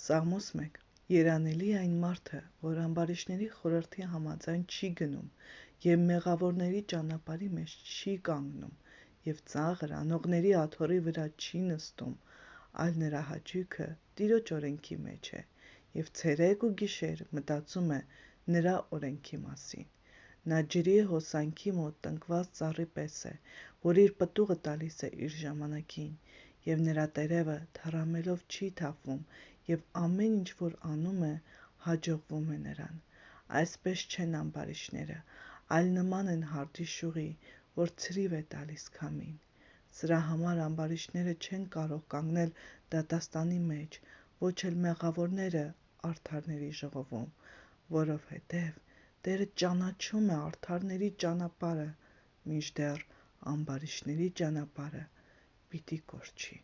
Սաղմոս 1. Երանելի է այն մարդը, որ ամբարիշտների խորհրդի համաձայն չի գնում և մեղավորների ճանապարհի մեջ չի կանգնում և ծաղր անողների աթոռի վրա չի նստում, այլ նրա հաճույքը Տիրոջ օրենքի մեջ է և ցերեկ ու գիշեր մտածում է նրա օրենքի մասին։ Նա ջրի հոսանքի մոտ տնկված ծառի պես է, որ իր պտուղը տալիս է իր ժամանակին, և նրա տերևը թառամելով չի թափվում, և ամեն ինչ, որ անում է, հաջողվում է նրան։ Այսպես չեն ամբարիշտները, այլ նման են հարտի շուղի, որ ցրիվ է տալիս քամին։ Սրա համար ամբարիշտները չեն կարող կանգնել դատաստանի մեջ, ոչ էլ մեղավորները արդարների ժողովում, որովհետև Տերը ճանաչում է արդարների ճանապարհը, մինչդեռ ամբարիշտների ճանապարհը պիտի կորչի։